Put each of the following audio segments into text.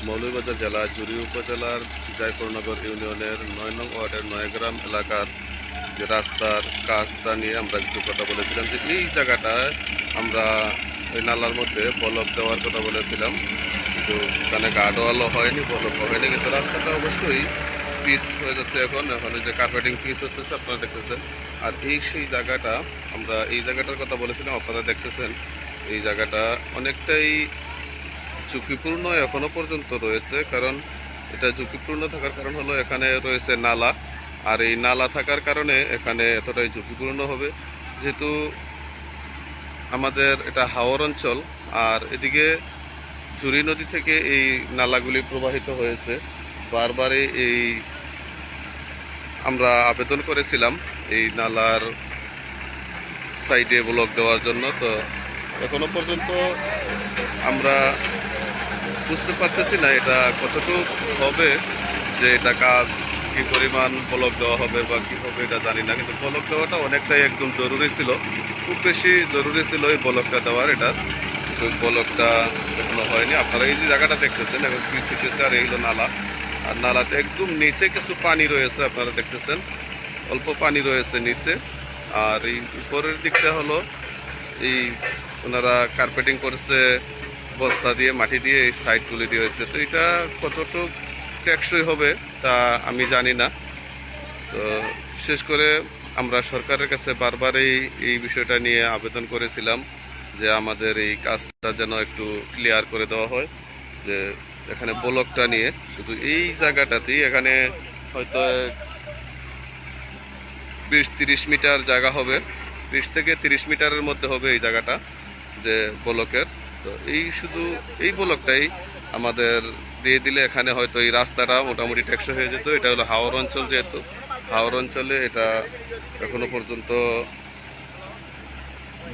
মৌলভীবাজার জেলা জুড়ি উপজেলার জায়ফরনগর ইউনিয়নের ৯ নং ওয়ার্ডের নয়গ্রাম এলাকার যে রাস্তার কাজটা নিয়ে আমরা কিছু কথা বলেছিলাম, যে এই জায়গাটায় আমরা ওই নালার মধ্যে বলক দেওয়ার কথা বলেছিলাম, কিন্তু এখানে গার্ডওয়ালও হয়নি, বলকও হয়নি, কিন্তু রাস্তাটা অবশ্যই পিচ হয়ে যাচ্ছে। এখন ওই যে কার্পেটিং পিচ হতেছে, আপনারা দেখতেছেন। আর সেই জায়গাটা, আমরা এই জায়গাটার কথা বলেছিলাম, আপনারা দেখতেছেন এই জায়গাটা অনেকটাই ঝুঁকিপূর্ণ এখনো পর্যন্ত রয়েছে। কারণ এটা ঝুঁকিপূর্ণ থাকার কারণ হলো এখানে রয়েছে নালা, আর এই নালা থাকার কারণে এখানে এতটাই ঝুঁকিপূর্ণ হবে, যেহেতু আমাদের এটা হাওর অঞ্চল। আর এদিকে ঝুরি নদী থেকে এই নালাগুলি প্রবাহিত হয়েছে। বারবারই এই আমরা আবেদন করেছিলাম এই নালার সাইডে ব্লক দেওয়ার জন্য, তো এখনো পর্যন্ত আমরা বুঝতে পারতেছি না এটা কতটুকু হবে, যে এটা কাজ কি পরিমাণ ব্লক দেওয়া হবে বা কী হবে এটা জানি না। কিন্তু ব্লক দেওয়াটা অনেকটাই একদম জরুরি ছিল, খুব বেশি জরুরি ছিল এই ব্লকটা দেওয়ার। এটা কিন্তু ব্লকটা এখনো হয়নি। আপনারা এই যে জায়গাটা দেখতেছেন এখন পিচ হইতেছে, আর এই হলো নালা। আর নালাতে একদম নিচে কিছু পানি রয়েছে, আপনারা দেখতেছেন অল্প পানি রয়েছে নিচে। আর এই উপরের দিকটা হলো এই ওনারা কার্পেটিং করেছে বস্তা দিয়ে, মাটি দিয়ে এই সাইডগুলি দিয়ে হয়েছে। তো এটা কতটুকু টেকসই হবে তা আমি জানি না। তো বিশেষ করে আমরা সরকারের কাছে বারবার এই বিষয়টা নিয়ে আবেদন করেছিলাম, যে আমাদের এই কাজটা যেন একটু ক্লিয়ার করে দেওয়া হয়। যে এখানে ব্লকটা নিয়ে শুধু এই জায়গাটাতেই, এখানে হয়তো 20-30 মিটার জায়গা হবে, 20 থেকে 30 মিটারের মধ্যে হবে এই জায়গাটা যে ব্লকের। তো এই শুধু এই ব্লকটাই আমাদের দিয়ে দিলে এখানে হয়তো এই রাস্তাটা মোটামুটি টেকসই হয়ে যেত। এটা হলো হাওর অঞ্চল, যেহেতু হাওর অঞ্চলে এটা এখনো পর্যন্ত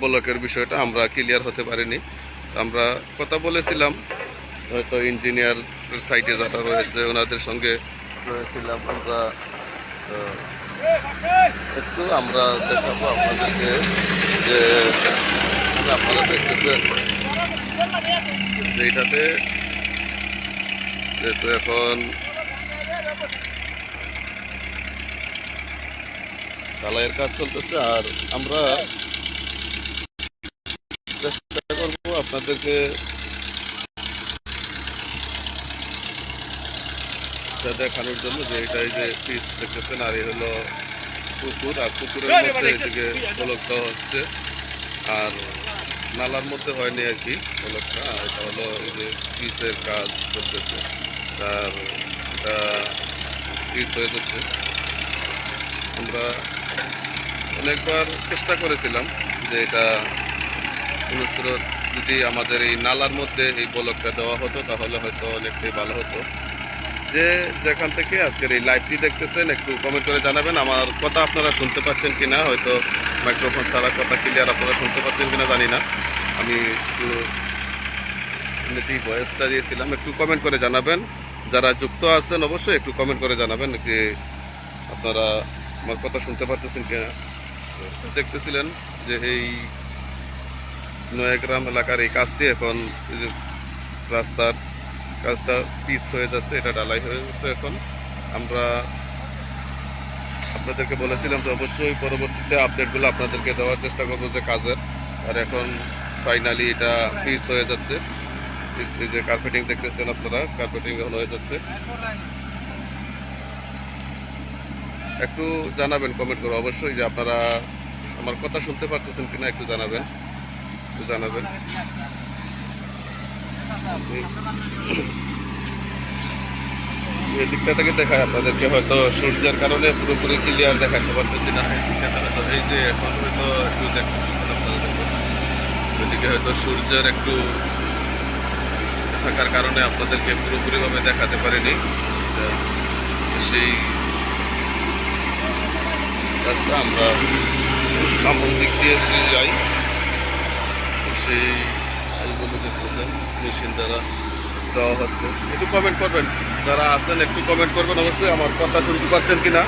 ব্লকের বিষয়টা আমরা ক্লিয়ার হতে পারিনি। আমরা কথা বলেছিলাম, হয়তো ইঞ্জিনিয়ার সাইটে যারা রয়েছে ওনাদের সঙ্গে রয়েছিলাম আমরা। একটু আমরা দেখাবো আপনাদেরকে, যে আপনারা দেখতেছেন যে এইটাতে যেহেতু এখন ঢালাইয়ের কাজ চলতেছে, আর আমরা চেষ্টা করবো আপনাদেরকে দেখানোর জন্য, যে এটাই যে পিচ দেখতেছেন, আর এই হলো পুকুর, আর পুকুরের মধ্যে এদিকে ব্লক দেওয়া হচ্ছে। আর নালার মধ্যে হয়নি আর কি ব্লকটা, এটা হলো এই যে পিচের কাজ চলতেছে, আর এটা পিচ হয়ে যাচ্ছে। আমরা অনেকবার চেষ্টা করেছিলাম যে এটা কোনো স্রোত যদি আমাদের এই নালার মধ্যে এই ব্লকটা দেওয়া হতো তাহলে হয়তো অনেকটাই ভালো হতো। যে যেখান থেকে আজকের এই লাইভটি দেখতেছেন একটু কমেন্ট করে জানাবেন আমার কথা আপনারা শুনতে পাচ্ছেন কিনা। হয়তো মাইক্রোফোন ছাড়া কথা ক্লিয়ার আপনারা শুনতে পাচ্ছেন কিনা জানি না। আমি একটু ভয়েসটা দিয়েছিলাম, একটু কমেন্ট করে জানাবেন। যারা যুক্ত আছেন অবশ্যই একটু কমেন্ট করে জানাবেন কি আপনারা আমার কথা শুনতে পাচ্ছেন কিনা। দেখতেছিলেন যে এই নয়াগ্রাম এলাকার এই কাজটি এখন রাস্তার কাজটা পিচ হয়ে যাচ্ছে, এটা ঢালাই হয়ে যাচ্ছে। এখন আমরা আপনাদেরকে বলেছিলাম যে অবশ্যই পরবর্তীতে আপডেটগুলো আপনাদেরকে দেওয়ার চেষ্টা করবো যে কাজের। আর এখন ফাইনালি এটা পিচ হয়ে যাচ্ছে, পিচ এই যে কার্পেটিং দেখতেছেন আপনারা, কার্পেটিং এখন হয়ে যাচ্ছে। একটু জানাবেন কমেন্ট করে অবশ্যই যে আপনারা আমার কথা শুনতে পারতেছেন কিনা, একটু জানাবেন, একটু জানাবেন। এই দিকটা থেকে দেখায় আপনাদেরকে, হয়তো সূর্যের কারণে পুরোপুরি ক্লিয়ার দেখাতে পারতেছি না। এই যে এখন হয়তো একটু ওইদিকে হয়তো সূর্যের একটু থাকার কারণে আপনাদেরকে পুরোপুরিভাবে দেখাতে পারিনি। সেই রাস্তা আমরা সামন দিক দিয়ে যদি যাই, সেই আইগুলো দেখতেছেন মেশিন দ্বারা দেওয়া হচ্ছে। একটু কমেন্ট করবেন, যারা আছেন একটু কমেন্ট করবেন অবশ্যই আমার কথা শুনতে পাচ্ছেন কিনা,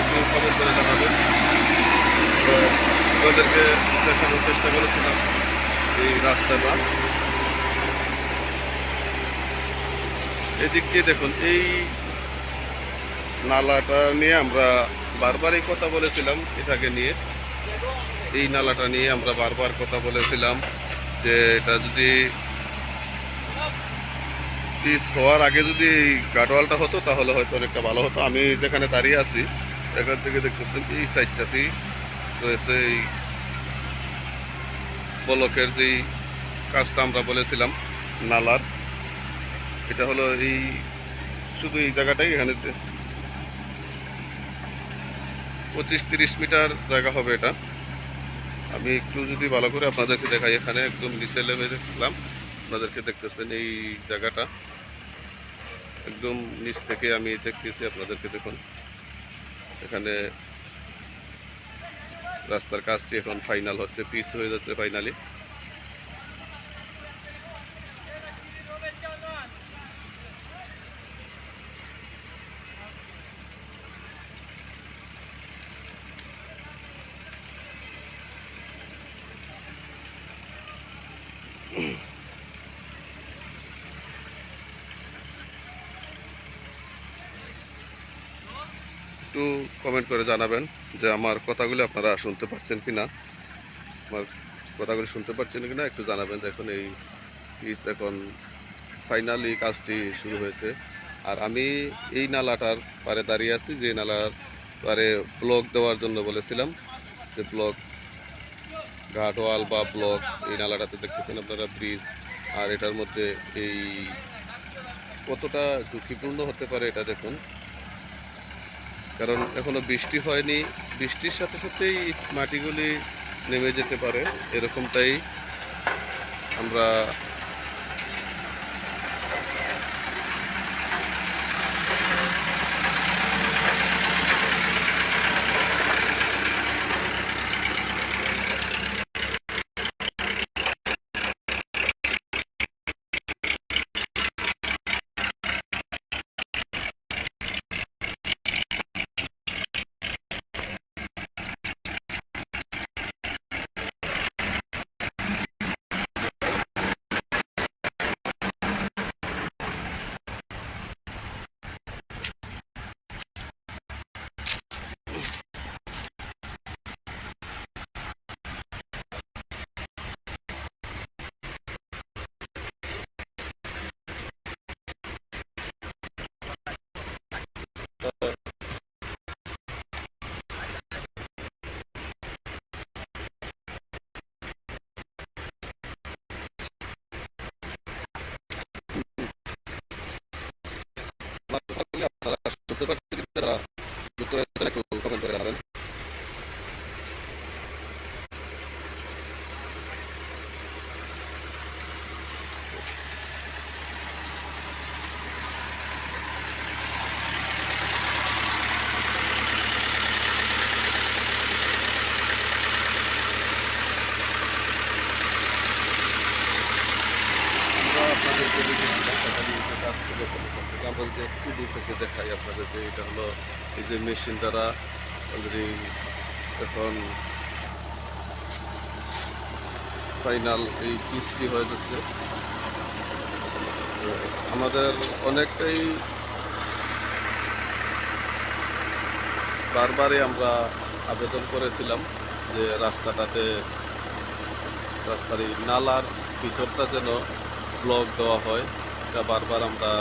একটু কমেন্ট করে জানাবেন। আপনাদেরকে দেখানোর চেষ্টা করেছিলাম এই রাস্তাটা। এদিক দিয়ে দেখুন, এই নালাটা নিয়ে আমরা বারবারই কথা বলেছিলাম। এটাকে নিয়ে, এই নালাটা নিয়ে আমরা বারবার কথা বলেছিলাম যে এটা যদি পিস হওয়ার আগে যদি এই গাডওয়ালটা হতো তাহলে হয়তো অনেকটা ভালো হতো। আমি যেখানে দাঁড়িয়ে আছি এখান থেকে দেখতেছেন এই সাইডটাতেই রয়েছে এই ব্লকের যেই কাজটা আমরা বলেছিলাম নালার। এটা হলো এই শুধু এই জায়গাটাই, এখানে 25-30 মিটার জায়গা হবে এটা। আমি একটু যদি ভালো করে আপনাদেরকে দেখাই, এখানে একদম নিচে নেমে দেখলাম, আপনাদেরকে দেখতেছেন এই জায়গাটা একদম নিচ থেকে আমি দেখতেছি আপনাদেরকে। দেখুন এখানে রাস্তার কাজটি এখন ফাইনাল হচ্ছে, পিচ হয়ে যাচ্ছে ফাইনালি। একটু কমেন্ট করে জানাবেন যে আমার কথাগুলো আপনারা শুনতে পাচ্ছেন কিনা, আমার কথাগুলো শুনতে পাচ্ছেন কিনা একটু জানাবেন। দেখুন এই পিচ এখন ফাইনালি কাজটি শুরু হয়েছে। আর আমি এই নালাটার পারে দাঁড়িয়ে আছি, যে নালার পারে ব্লক দেওয়ার জন্য বলেছিলাম, যে ব্লক গার্ডওয়াল বা ব্লক, এই নালাটাতে দেখতেছেন আপনারা ব্রিজ। আর এটার মধ্যে এই কতটা ঝুঁকিপূর্ণ হতে পারে এটা দেখুন, কারণ এখনো বৃষ্টি হয়নি। বৃষ্টির সাথে সাথেই মাটিগুলি নেমে যেতে পারে, এরকমটাই আমরা আপনারা শুনতে পাচ্ছেন, যারা যুক্ত হয়েছেন একটু কমেন্ট করে জানাবেন। আপনাদেরকে আমরা যদি একটু দূর থেকে দেখাই আপনাদেরকে, এটা হলো এই যে মেশিন দ্বারা অলরেডি এখন ফাইনাল এই পিচটি হয়ে যাচ্ছে। আমাদের অনেকটাই বারবারই আমরা আবেদন করেছিলাম যে রাস্তাটাতে, রাস্তার এই নালার ভিতরটা যেন ব্লক দেওয়া হয়। এটা বারবার আমরা